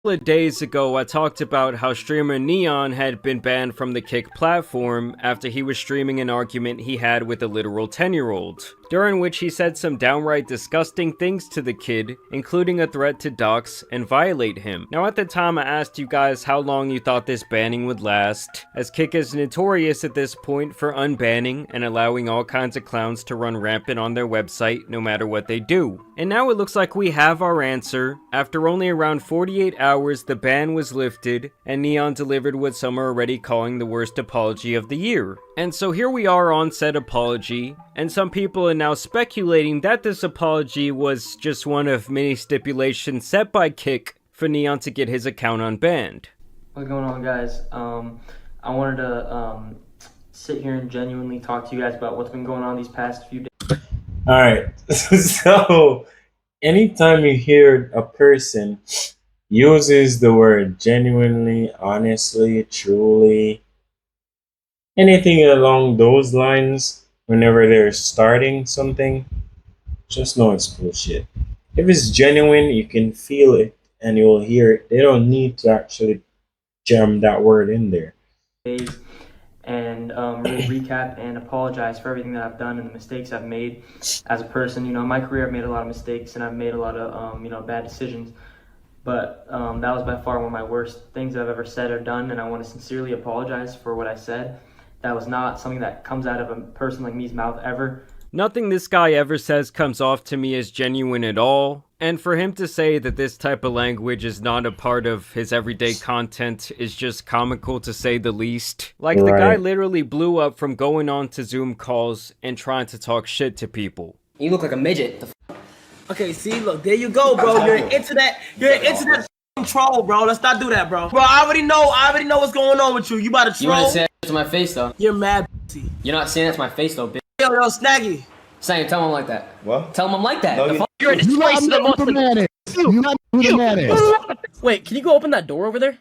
Couple of days ago, I talked about how streamer N3on had been banned from the Kick platform after he was streaming an argument he had with a literal 10-year-old, during which he said some downright disgusting things to the kid, including a threat to dox and violate him. Now at the time, I asked you guys how long you thought this banning would last, as Kick is notorious at this point for unbanning and allowing all kinds of clowns to run rampant on their website no matter what they do. And now it looks like we have our answer. After only around 48 hours, the ban was lifted, and N3on delivered what some are already calling the worst apology of the year. And so here we are on said apology, and some people are now speculating that this apology was just one of many stipulations set by Kick for N3on to get his account unbanned. What's going on, guys? I wanted to sit here and genuinely talk to you guys about what's been going on these past few days. Alright, so anytime you hear a person uses the word genuinely, honestly, truly, anything along those lines, whenever they're starting something, just know it's bullshit. If it's genuine, you can feel it and you'll hear it. They don't need to actually jam that word in there. And really recap and apologize for everything that I've done and the mistakes I've made as a person. You know, in my career, I've made a lot of mistakes and I've made a lot of bad decisions. But that was by far one of my worst things I've ever said or done, and I want to sincerely apologize for what I said. That was not something that comes out of a person like me's mouth ever. Nothing this guy ever says comes off to me as genuine at all, and for him to say that this type of language is not a part of his everyday content is just comical to say the least. Like, the guy literally blew up from going on to Zoom calls and trying to talk shit to people. You look like a midget. Okay, see, look, there you go, bro. You're an internet troll, bro. Let's not do that, bro. Bro, I already know what's going on with you. You about to troll? You wanna say that to my face, though? You're mad, You're not saying that to my face, though, bitch. Yo, Snaggy. Saying, tell him I'm like that. What? Tell him I'm like that. No, You're a disgrace to the Muslim. You're not who the man is. Wait, can you go open that door over there?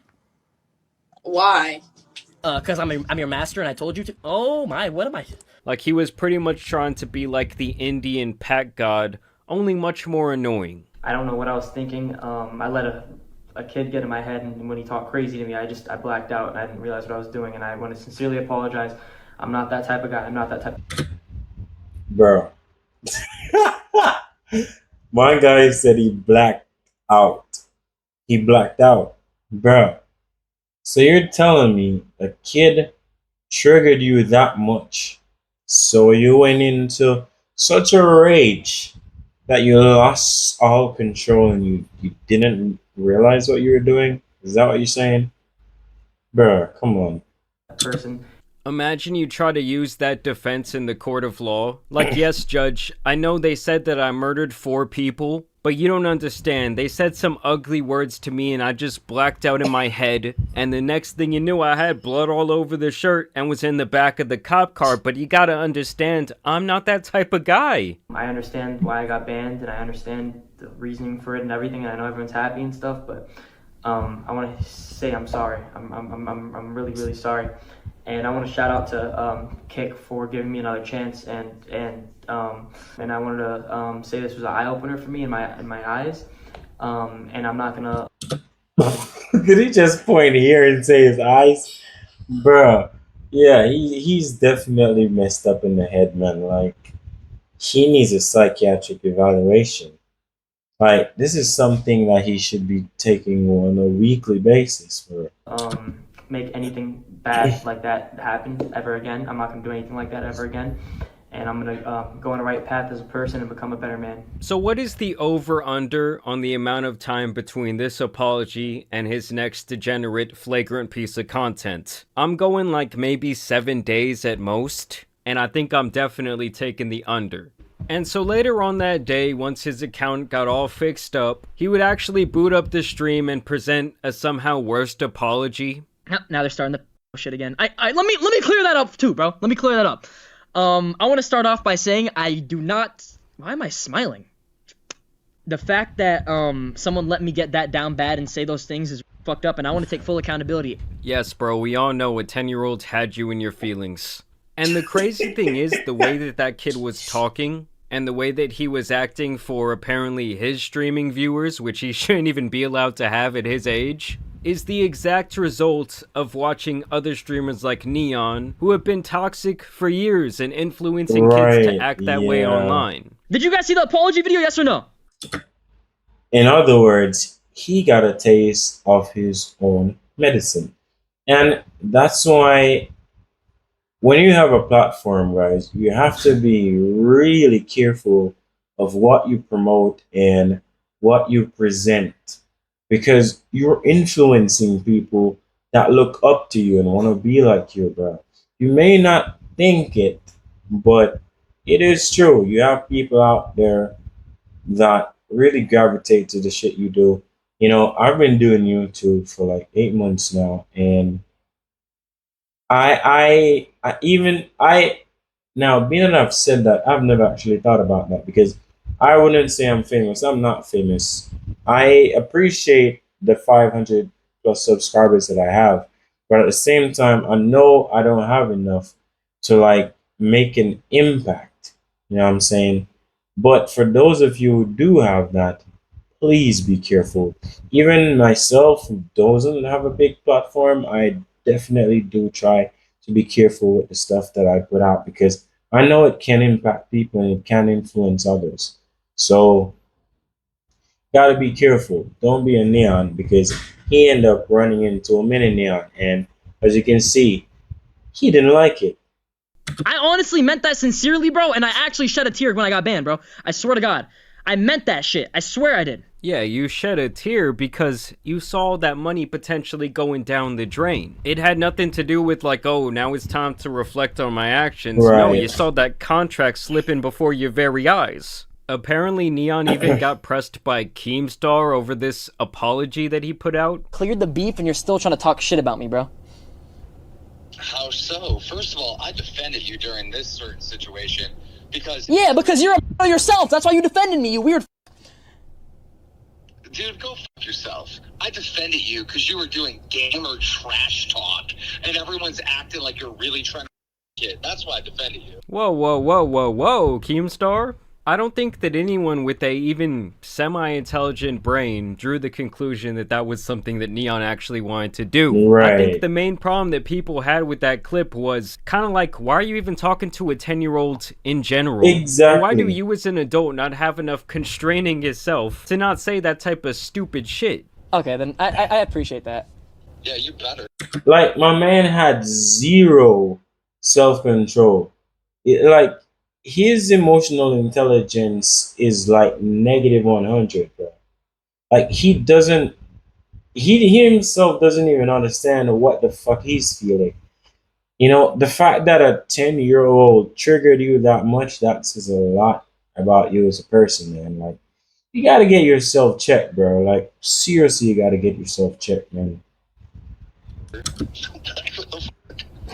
Why? Cause I'm your master and I told you to. Oh my, what am I? Like, he was pretty much trying to be like the Indian pack god, only much more annoying. I don't know what I was thinking. I let a kid get in my head, and when he talked crazy to me, I blacked out and I didn't realize what I was doing, and I want to sincerely apologize. I'm not that type of guy. I'm not that type of... Bro. My guy said he blacked out. He blacked out. Bro. So you're telling me a kid triggered you that much, so you went into such a rage that you lost all control and you didn't realize what you were doing? Is that what you're saying? Bro, come on. person. Imagine you try to use that defense in the court of law. Like, yes, judge, I know they said that I murdered 4 people, but you don't understand. They said some ugly words to me and I just blacked out in my head. And the next thing you knew, I had blood all over the shirt and was in the back of the cop car. But you gotta understand, I'm not that type of guy. I understand why I got banned, and I understand the reasoning for it and everything, and I know everyone's happy and stuff, but I want to say I'm sorry. I'm really, really sorry. And I want to shout out to Kick for giving me another chance, and I wanted to say this was an eye opener for me in my eyes, and I'm not gonna. Did he just point here and say his eyes? Bruh, yeah, he's definitely messed up in the head, man. Like, he needs a psychiatric evaluation. Like, this is something that he should be taking on a weekly basis for. Make anything bad like that happen ever again. I'm not gonna do anything like that ever again, and I'm gonna go on the right path as a person and become a better man. So what is the over-under on the amount of time between this apology and his next degenerate, flagrant piece of content? I'm going like maybe 7 days at most, and I think I'm definitely taking the under. And so later on that day, once his account got all fixed up, he would actually boot up the stream and present a somehow worst apology. Now they're starting to shit again. Let me clear that up too, bro. Let me clear that up. I want to start off by saying I do not. Why am I smiling? The fact that someone let me get that down bad and say those things is fucked up, and I want to take full accountability. Yes, bro. We all know a 10-year-old had you in your feelings. And the crazy thing is, the way that kid was talking and the way that he was acting for apparently his streaming viewers, which he shouldn't even be allowed to have at his age, is the exact result of watching other streamers like N3on, who have been toxic for years and influencing kids to act that way online. Did you guys see the apology video, yes or no? In other words, he got a taste of his own medicine. And that's why when you have a platform, guys, you have to be really careful of what you promote and what you present, because you're influencing people that look up to you and want to be like you, bro. You may not think it, but it is true. You have people out there that really gravitate to the shit you do. You know, I've been doing YouTube for like 8 months now, and I now, being that I've said that, I've never actually thought about that, because I wouldn't say I'm famous. I'm not famous. I appreciate the 500 plus subscribers that I have, but at the same time, I know I don't have enough to like make an impact. You know what I'm saying? But for those of you who do have that, please be careful. Even myself, who doesn't have a big platform, I definitely do try to be careful with the stuff that I put out, because I know it can impact people and it can influence others. So, gotta be careful. Don't be a N3on, because he ended up running into a mini N3on, and as you can see, he didn't like it. I honestly meant that sincerely, bro, and I actually shed a tear when I got banned, bro. I swear to God. I meant that shit. I swear I did. Yeah, you shed a tear because you saw that money potentially going down the drain. It had nothing to do with like, oh, now it's time to reflect on my actions. Right. No, you saw that contract slipping before your very eyes. Apparently, N3on even got pressed by Keemstar over this apology that he put out. Cleared the beef and you're still trying to talk shit about me, bro. How so? First of all, I defended you during this certain situation because... Yeah, because you're a yourself. That's why you defended me, you weird... Dude, go fuck yourself. I defended you because you were doing gamer trash talk and everyone's acting like you're really trying to kid. That's why I defended you. Whoa, whoa, whoa, whoa, whoa, Keemstar? I don't think that anyone with a even semi-intelligent brain drew the conclusion that that was something that N3on actually wanted to do. Right. I think the main problem that people had with that clip was kind of like, why are you even talking to a 10-year-old in general? Exactly. And why do you as an adult not have enough constraining yourself to not say that type of stupid shit? Okay, then I appreciate that. Yeah, you better. Like, my man had zero self-control. Like, his emotional intelligence is like negative 100, bro. Like, he himself doesn't even understand what the fuck he's feeling. You know, the fact that a 10-year-old triggered you that much, that says a lot about you as a person, man. Like, you gotta get yourself checked, bro. Like, seriously, you gotta get yourself checked, man. What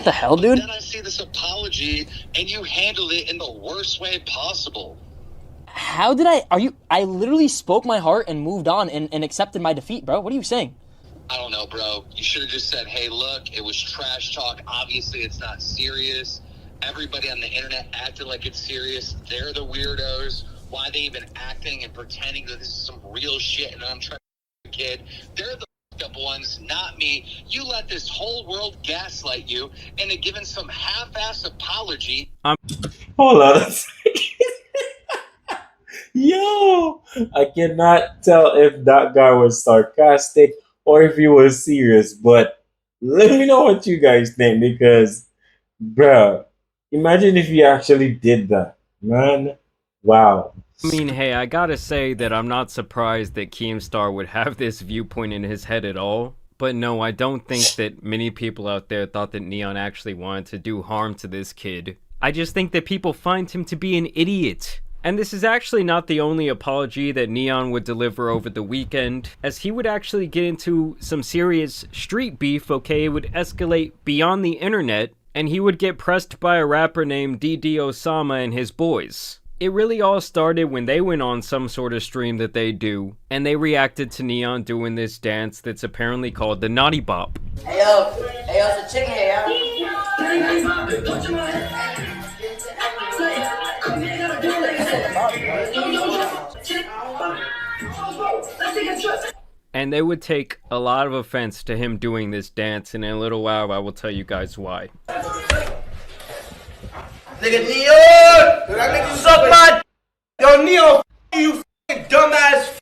the hell, dude? Then I see this apology and you handled it in the worst way possible. How did I literally spoke my heart and moved on and accepted my defeat, bro. What are you saying? I don't know, bro. You should have just said, hey, look, it was trash talk. Obviously, it's not serious. Everybody on the internet acted like it's serious. They're the weirdos. Why are they even acting and pretending that this is some real shit and I'm trying to be a kid? They're the up ones, not me. You let this whole world gaslight you into giving some half-ass apology. Hold on a second. Yo, I cannot tell if that guy was sarcastic or if he was serious, but let me know what you guys think, because, bruh, imagine if he actually did that, man. Wow. I mean, hey, I gotta say that I'm not surprised that Keemstar would have this viewpoint in his head at all. But no, I don't think that many people out there thought that N3on actually wanted to do harm to this kid. I just think that people find him to be an idiot. And this is actually not the only apology that N3on would deliver over the weekend, as he would actually get into some serious street beef, okay? It would escalate beyond the internet, and he would get pressed by a rapper named DD Osama and his boys. It really all started when they went on some sort of stream that they do, and they reacted to N3on doing this dance that's apparently called the Naughty Bop. Hey yo, it's a chicken here, yo. And they would take a lot of offense to him doing this dance, and in a little while I will tell you guys why. Nigga Neon! That nigga suck my yo Neon, you dumbass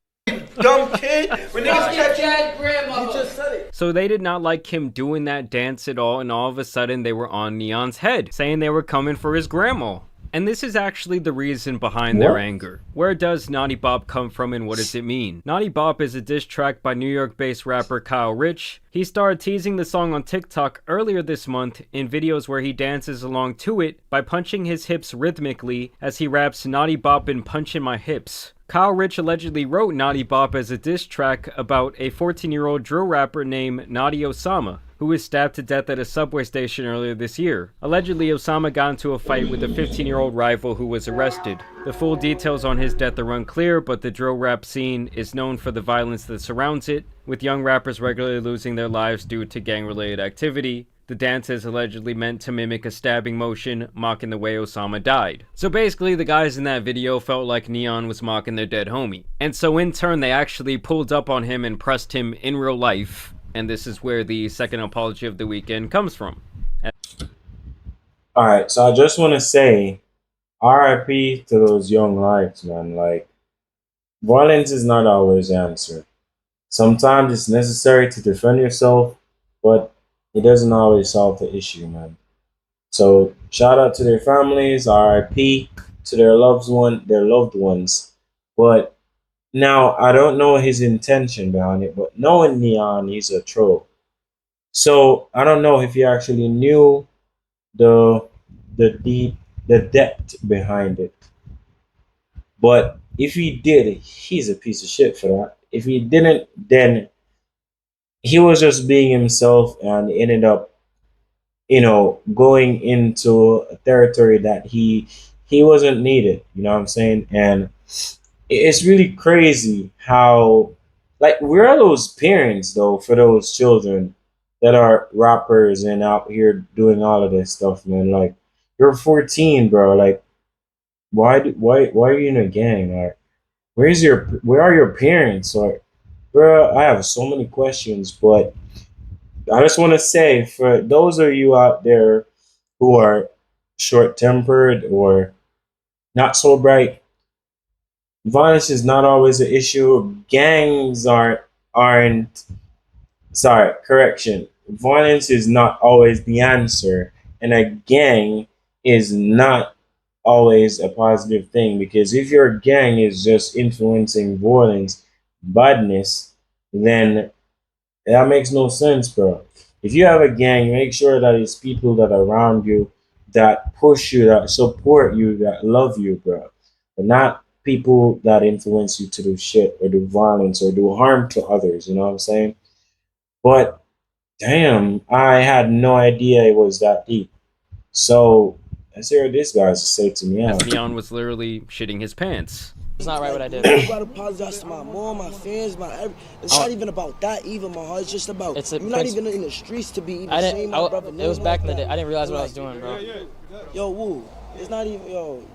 dumb kid. When niggas catch you just said it. So they did not like him doing that dance at all, and all of a sudden they were on Neon's head, saying they were coming for his grandma. And this is actually the reason behind their anger. Where does Naughty Bop come from and what does it mean? Naughty Bop is a diss track by New York-based rapper Kyle Rich. He started teasing the song on TikTok earlier this month in videos where he dances along to it by punching his hips rhythmically as he raps Naughty Bop and Punchin' My Hips. Kyle Rich allegedly wrote Naughty Bop as a diss track about a 14-year-old drill rapper named Naughty Osama, who was stabbed to death at a subway station earlier this year. Allegedly, Osama got into a fight with a 15-year-old rival who was arrested. The full details on his death are unclear, but the drill rap scene is known for the violence that surrounds it, with young rappers regularly losing their lives due to gang-related activity. The dance is allegedly meant to mimic a stabbing motion, mocking the way Osama died. So basically, the guys in that video felt like Neon was mocking their dead homie. And so in turn, they actually pulled up on him and pressed him in real life. And this is where the second apology of the weekend comes from. Alright, so I just want to say, RIP to those young lives, man. Like, violence is not always the answer. Sometimes it's necessary to defend yourself, but it doesn't always solve the issue, man. So, shout out to their families, RIP to their loved ones. But now, I don't know his intention behind it, but knowing Neon, he's a troll. So I don't know if he actually knew the depth behind it. But if he did, he's a piece of shit for that. If he didn't, then he was just being himself and ended up, going into a territory that he wasn't needed. You know what I'm saying? And it's really crazy how, like, where are those parents though for those children that are rappers and out here doing all of this stuff, man? Like, you're 14, bro. Like, why are you in a gang? Like, where are your parents? Like, bro, I have so many questions, but I just want to say, for those of you out there who are short-tempered or not so bright, violence is not always an issue. Gangs aren't. Sorry, correction. Violence is not always the answer, and a gang is not always a positive thing, because if your gang is just influencing violence, badness, then that makes no sense, bro. If you have a gang, make sure that it's people that are around you, that push you, that support you, that love you, bro. But not people that influence you to do shit or do violence or do harm to others, you know what I'm saying? But damn, I had no idea it was that deep. So let's hear what this guy has to say to me. As Neon was literally shitting his pants. It's not right what I did. I gotta apologize to my mom, my fans, it's not even about that even, my heart. It's just about, I'm not even in the streets to be even saying my brother. It was back in the day. I didn't realize what I was doing, bro. Yo, Woo, it's not even,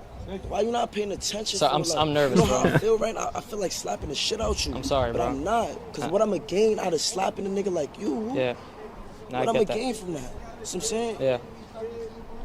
why you not paying attention? So I'm nervous, you know bro. how I feel right now? I feel like slapping the shit out you. I'm sorry, but bro. I'm not, because what I'ma gain out of slapping a nigga like you, Woo? Yeah. What I'ma gain from that? You know what I'm saying? Yeah.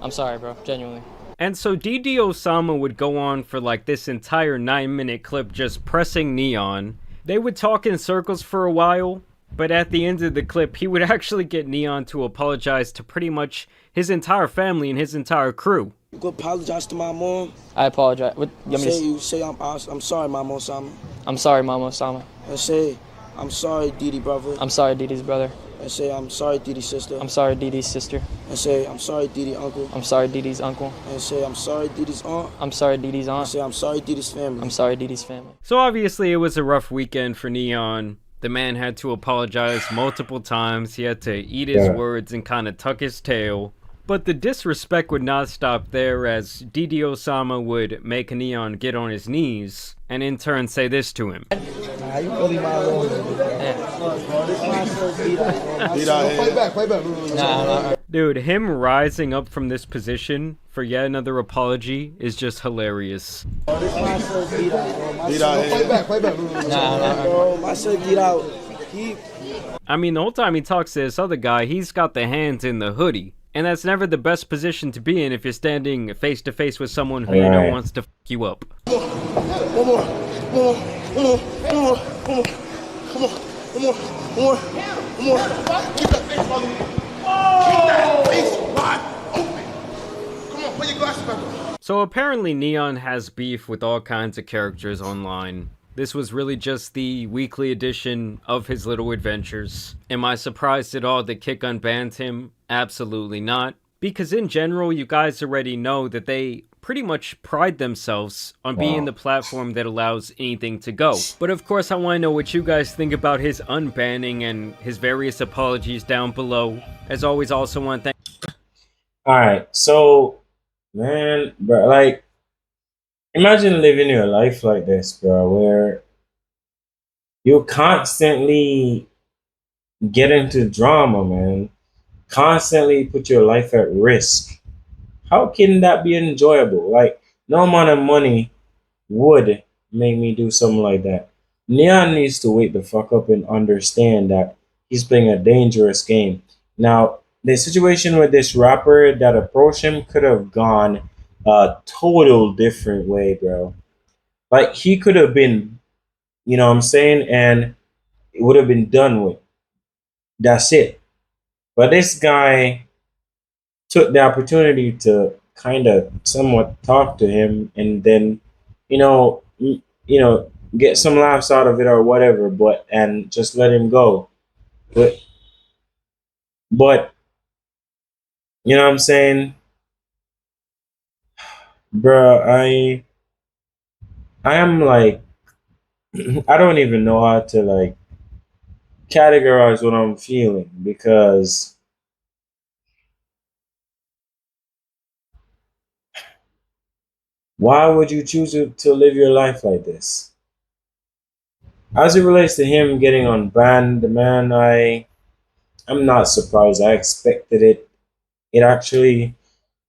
I'm sorry, bro. Genuinely. And so DD Osama would go on for like this entire 9-minute clip just pressing Neon. They would talk in circles for a while, but at the end of the clip, he would actually get Neon to apologize to pretty much his entire family and his entire crew. You go apologize to my mom. I apologize. You say I'm sorry, Mama Osama. I'm sorry, Mama Osama. I say I'm sorry, Didi brother. I'm sorry, Didi's brother. I say I'm sorry, Didi's sister. I'm sorry, Didi's sister. I say I'm sorry, Didi uncle. I'm sorry, Didi's uncle. I say I'm sorry, Didi's aunt. I'm sorry, Didi's aunt. I say I'm sorry, Didi's family. I'm sorry, Didi's family. So obviously it was a rough weekend for Neon. The man had to apologize multiple times. He had to eat his words and kind of tuck his tail. But the disrespect would not stop there, as DD Osama would make Neon get on his knees and in turn say this to him. You really my little nigga. Fight back. Dude, him rising up from this position for yet another apology is just hilarious. Fight back. My son get out. I mean, the whole time he talks to this other guy, he's got the hands in the hoodie. And that's never the best position to be in if you're standing face to face with someone who you know wants to f you up. One more. Keep that face on me. Keep that face wide open. Come on, put your glasses back on. So apparently N3on has beef with all kinds of characters online. This was really just the weekly edition of his little adventures. Am I surprised at all that Kick unbanned him? Absolutely not. Because in general, you guys already know that they pretty much pride themselves on being the platform that allows anything to go. But of course, I want to know what you guys think about his unbanning and his various apologies down below. As always, also want to thank... Alright, so, man, bro, like, imagine living your life like this, bro, where you constantly get into drama, man. Constantly put your life at risk. How can that be enjoyable? Like, no amount of money would make me do something like that. N3on needs to wake the fuck up and understand that he's playing a dangerous game. Now, the situation with this rapper that approached him could have gone a total different way, bro. Like, he could have been, you know what I'm saying, and it would have been done with. That's it. But this guy took the opportunity to kind of somewhat talk to him and then, get some laughs out of it or whatever, and just let him go. But you know what I'm saying? Bruh, I am like, I don't even know how to like categorize what I'm feeling, because why would you choose to live your life like this? As it relates to him getting unbanned, man, I'm not surprised. I expected it. I actually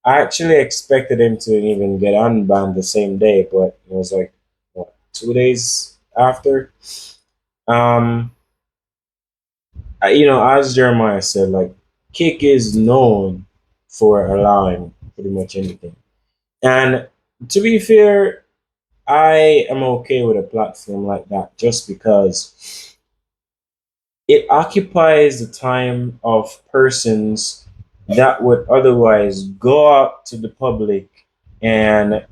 expected him to even get unbanned the same day, but it was like, what, 2 days after? As Jeremiah said, like, Kick is known for allowing pretty much anything. And to be fair, I am okay with a platform like that just because it occupies the time of persons that would otherwise go out to the public and,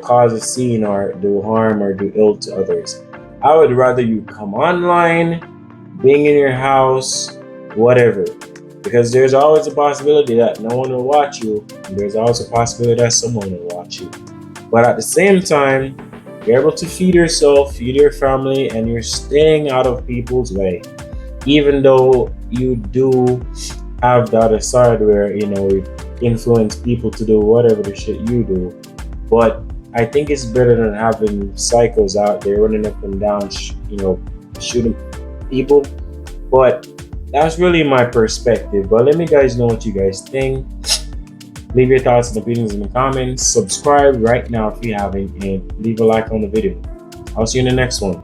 cause a scene or do harm or do ill to others. I would rather you come online, being in your house, whatever. Because there's always a possibility that no one will watch you, and there's always a possibility that someone will watch you. But at the same time, you're able to feed yourself, feed your family, and you're staying out of people's way. Even though you do have the other side where, you influence people to do whatever the shit you do. But I think it's better than having psychos out there running up and down, shooting people. But that's really my perspective. But let me guys know what you guys think. Leave your thoughts and opinions in the comments. Subscribe right now if you haven't, and leave a like on the video. I'll see you in the next one.